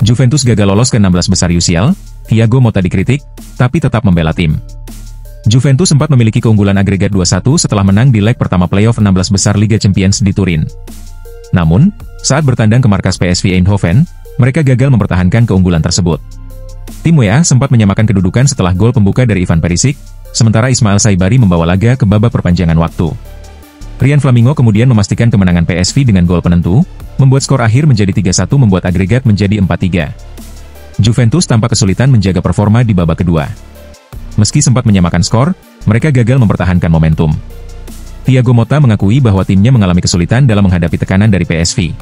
Juventus gagal lolos ke 16 besar UCL, Thiago Motta dikritik, tapi tetap membela tim. Juventus sempat memiliki keunggulan agregat 2-1 setelah menang di leg pertama playoff 16 besar Liga Champions di Turin. Namun, saat bertandang ke markas PSV Eindhoven, mereka gagal mempertahankan keunggulan tersebut. Tim WA sempat menyamakan kedudukan setelah gol pembuka dari Ivan Perisic, sementara Ismail Saibari membawa laga ke babak perpanjangan waktu. Ryan Flamingo kemudian memastikan kemenangan PSV dengan gol penentu, membuat skor akhir menjadi 3-1 membuat agregat menjadi 4-3. Juventus tampak kesulitan menjaga performa di babak kedua. Meski sempat menyamakan skor, mereka gagal mempertahankan momentum. Thiago Motta mengakui bahwa timnya mengalami kesulitan dalam menghadapi tekanan dari PSV.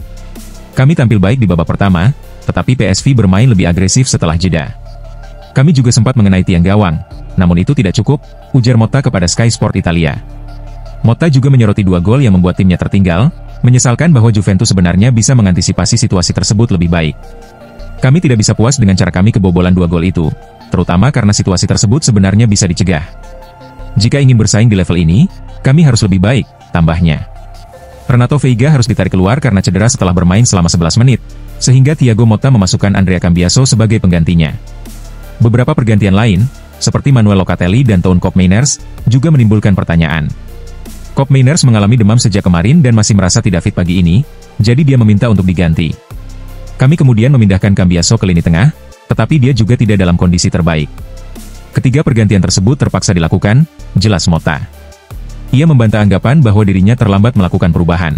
Kami tampil baik di babak pertama, tetapi PSV bermain lebih agresif setelah jeda. Kami juga sempat mengenai tiang gawang, namun itu tidak cukup, ujar Motta kepada Sky Sport Italia. Motta juga menyoroti 2 gol yang membuat timnya tertinggal, menyesalkan bahwa Juventus sebenarnya bisa mengantisipasi situasi tersebut lebih baik. Kami tidak bisa puas dengan cara kami kebobolan 2 gol itu, terutama karena situasi tersebut sebenarnya bisa dicegah. Jika ingin bersaing di level ini, kami harus lebih baik, tambahnya. Renato Veiga harus ditarik keluar karena cedera setelah bermain selama 11 menit, sehingga Thiago Motta memasukkan Andrea Cambiaso sebagai penggantinya. Beberapa pergantian lain, seperti Manuel Locatelli dan Toon Koopmeiners, juga menimbulkan pertanyaan. Koopmeiners mengalami demam sejak kemarin dan masih merasa tidak fit pagi ini, jadi dia meminta untuk diganti. Kami kemudian memindahkan Cambiaso ke lini tengah, tetapi dia juga tidak dalam kondisi terbaik. Ketiga pergantian tersebut terpaksa dilakukan, jelas Motta. Ia membantah anggapan bahwa dirinya terlambat melakukan perubahan.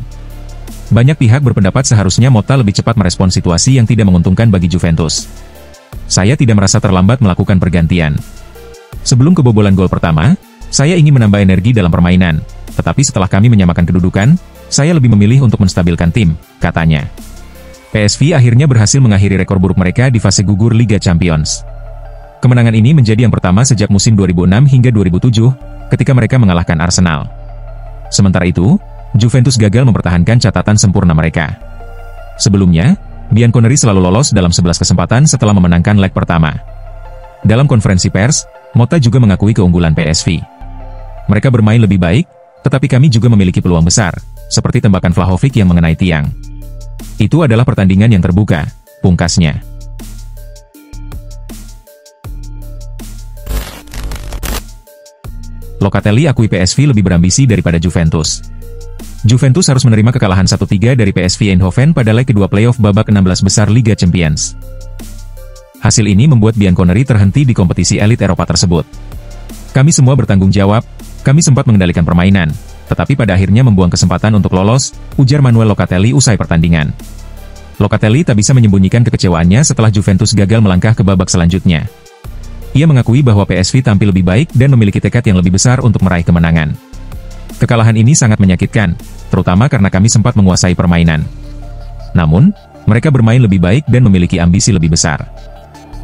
Banyak pihak berpendapat seharusnya Motta lebih cepat merespon situasi yang tidak menguntungkan bagi Juventus. Saya tidak merasa terlambat melakukan pergantian. Sebelum kebobolan gol pertama, saya ingin menambah energi dalam permainan, tetapi setelah kami menyamakan kedudukan, saya lebih memilih untuk menstabilkan tim, katanya. PSV akhirnya berhasil mengakhiri rekor buruk mereka di fase gugur Liga Champions. Kemenangan ini menjadi yang pertama sejak musim 2006 hingga 2007, ketika mereka mengalahkan Arsenal. Sementara itu, Juventus gagal mempertahankan catatan sempurna mereka. Sebelumnya, Bianconeri selalu lolos dalam 11 kesempatan setelah memenangkan leg pertama. Dalam konferensi pers, Motta juga mengakui keunggulan PSV. Mereka bermain lebih baik, tetapi kami juga memiliki peluang besar, seperti tembakan Vlahovic yang mengenai tiang. Itu adalah pertandingan yang terbuka, pungkasnya. Locatelli akui PSV lebih berambisi daripada Juventus. Juventus harus menerima kekalahan 1-3 dari PSV Eindhoven pada leg kedua playoff babak 16 besar Liga Champions. Hasil ini membuat Bianconeri terhenti di kompetisi elit Eropa tersebut. Kami semua bertanggung jawab, kami sempat mengendalikan permainan, tetapi pada akhirnya membuang kesempatan untuk lolos, ujar Manuel Locatelli usai pertandingan. Locatelli tak bisa menyembunyikan kekecewaannya setelah Juventus gagal melangkah ke babak selanjutnya. Ia mengakui bahwa PSV tampil lebih baik dan memiliki tekad yang lebih besar untuk meraih kemenangan. Kekalahan ini sangat menyakitkan, terutama karena kami sempat menguasai permainan. Namun, mereka bermain lebih baik dan memiliki ambisi lebih besar.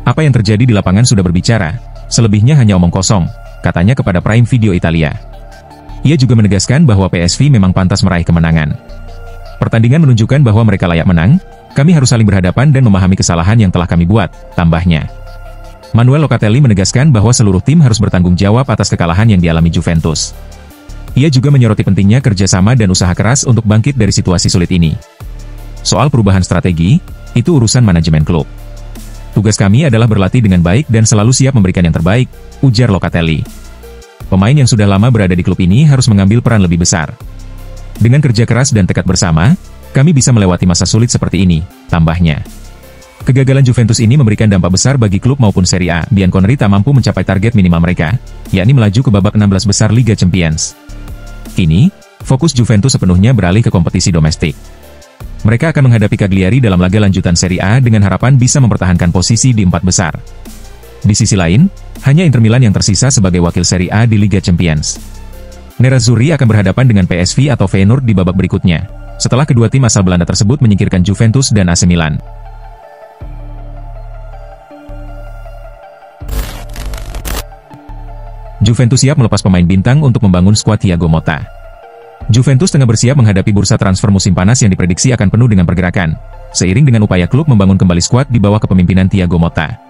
Apa yang terjadi di lapangan sudah berbicara, selebihnya hanya omong kosong, katanya kepada Prime Video Italia. Ia juga menegaskan bahwa PSV memang pantas meraih kemenangan. Pertandingan menunjukkan bahwa mereka layak menang, kami harus saling berhadapan dan memahami kesalahan yang telah kami buat, tambahnya. Manuel Locatelli menegaskan bahwa seluruh tim harus bertanggung jawab atas kekalahan yang dialami Juventus. Ia juga menyoroti pentingnya kerjasama dan usaha keras untuk bangkit dari situasi sulit ini. Soal perubahan strategi, itu urusan manajemen klub. Tugas kami adalah berlatih dengan baik dan selalu siap memberikan yang terbaik, ujar Locatelli. Pemain yang sudah lama berada di klub ini harus mengambil peran lebih besar. Dengan kerja keras dan tekad bersama, kami bisa melewati masa sulit seperti ini, tambahnya. Kegagalan Juventus ini memberikan dampak besar bagi klub maupun Serie A. Bianconeri tak mampu mencapai target minimal mereka, yakni melaju ke babak 16 besar Liga Champions. Kini, fokus Juventus sepenuhnya beralih ke kompetisi domestik. Mereka akan menghadapi Cagliari dalam laga lanjutan Serie A dengan harapan bisa mempertahankan posisi di 4 besar. Di sisi lain, hanya Inter Milan yang tersisa sebagai wakil Serie A di Liga Champions. Nerazzurri akan berhadapan dengan PSV atau Feyenoord di babak berikutnya, setelah kedua tim asal Belanda tersebut menyingkirkan Juventus dan AC Milan. Juventus siap melepas pemain bintang untuk membangun skuad Thiago Motta. Juventus tengah bersiap menghadapi bursa transfer musim panas yang diprediksi akan penuh dengan pergerakan, seiring dengan upaya klub membangun kembali skuad di bawah kepemimpinan Thiago Motta.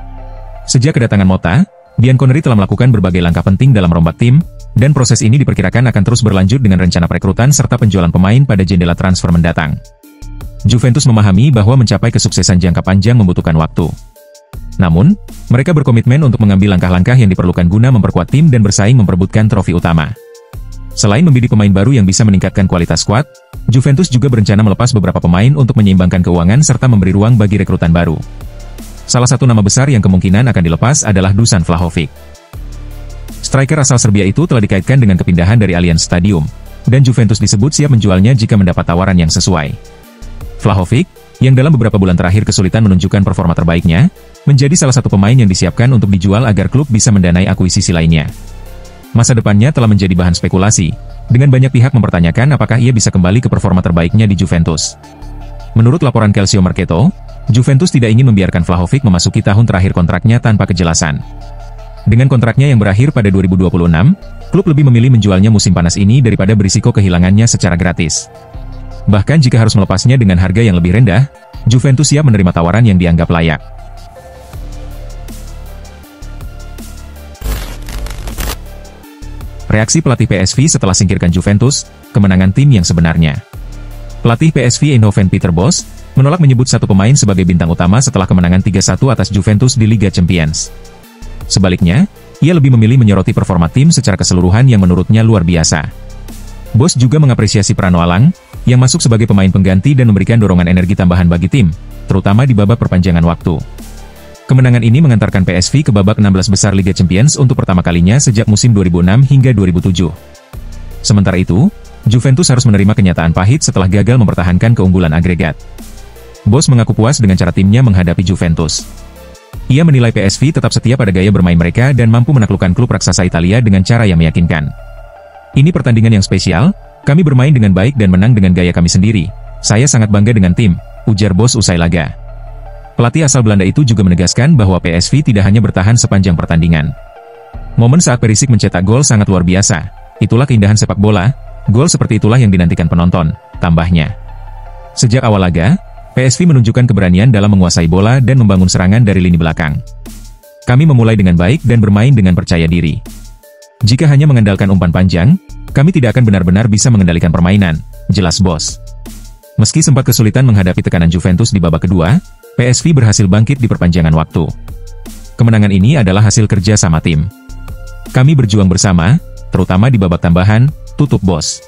Sejak kedatangan Motta, Bianconeri telah melakukan berbagai langkah penting dalam merombak tim, dan proses ini diperkirakan akan terus berlanjut dengan rencana perekrutan serta penjualan pemain pada jendela transfer mendatang. Juventus memahami bahwa mencapai kesuksesan jangka panjang membutuhkan waktu. Namun, mereka berkomitmen untuk mengambil langkah-langkah yang diperlukan guna memperkuat tim dan bersaing memperebutkan trofi utama. Selain membidik pemain baru yang bisa meningkatkan kualitas skuad, Juventus juga berencana melepas beberapa pemain untuk menyeimbangkan keuangan serta memberi ruang bagi rekrutan baru. Salah satu nama besar yang kemungkinan akan dilepas adalah Dusan Vlahovic. Striker asal Serbia itu telah dikaitkan dengan kepindahan dari Allianz Stadium, dan Juventus disebut siap menjualnya jika mendapat tawaran yang sesuai. Vlahovic, yang dalam beberapa bulan terakhir kesulitan menunjukkan performa terbaiknya, menjadi salah satu pemain yang disiapkan untuk dijual agar klub bisa mendanai akuisisi lainnya. Masa depannya telah menjadi bahan spekulasi, dengan banyak pihak mempertanyakan apakah ia bisa kembali ke performa terbaiknya di Juventus. Menurut laporan Calcio Mercato, Juventus tidak ingin membiarkan Vlahovic memasuki tahun terakhir kontraknya tanpa kejelasan. Dengan kontraknya yang berakhir pada 2026, klub lebih memilih menjualnya musim panas ini daripada berisiko kehilangannya secara gratis. Bahkan jika harus melepasnya dengan harga yang lebih rendah, Juventus siap menerima tawaran yang dianggap layak. Reaksi pelatih PSV setelah singkirkan Juventus, kemenangan tim yang sebenarnya. Pelatih PSV Eindhoven Peter Bosz menolak menyebut satu pemain sebagai bintang utama setelah kemenangan 3-1 atas Juventus di Liga Champions. Sebaliknya, ia lebih memilih menyoroti performa tim secara keseluruhan yang menurutnya luar biasa. Bosz juga mengapresiasi Prano Alang, yang masuk sebagai pemain pengganti dan memberikan dorongan energi tambahan bagi tim, terutama di babak perpanjangan waktu. Kemenangan ini mengantarkan PSV ke babak 16 besar Liga Champions untuk pertama kalinya sejak musim 2006 hingga 2007. Sementara itu, Juventus harus menerima kenyataan pahit setelah gagal mempertahankan keunggulan agregat. Bosz mengaku puas dengan cara timnya menghadapi Juventus. Ia menilai PSV tetap setia pada gaya bermain mereka dan mampu menaklukkan klub raksasa Italia dengan cara yang meyakinkan. Ini pertandingan yang spesial, kami bermain dengan baik dan menang dengan gaya kami sendiri. Saya sangat bangga dengan tim, ujar Bosz usai laga. Pelatih asal Belanda itu juga menegaskan bahwa PSV tidak hanya bertahan sepanjang pertandingan. Momen saat Perisic mencetak gol sangat luar biasa. Itulah keindahan sepak bola, gol seperti itulah yang dinantikan penonton, tambahnya. Sejak awal laga, PSV menunjukkan keberanian dalam menguasai bola dan membangun serangan dari lini belakang. Kami memulai dengan baik dan bermain dengan percaya diri. Jika hanya mengandalkan umpan panjang, kami tidak akan benar-benar bisa mengendalikan permainan, jelas Bosz. Meski sempat kesulitan menghadapi tekanan Juventus di babak kedua, PSV berhasil bangkit di perpanjangan waktu. Kemenangan ini adalah hasil kerja sama tim. Kami berjuang bersama, terutama di babak tambahan, tutup Bosz.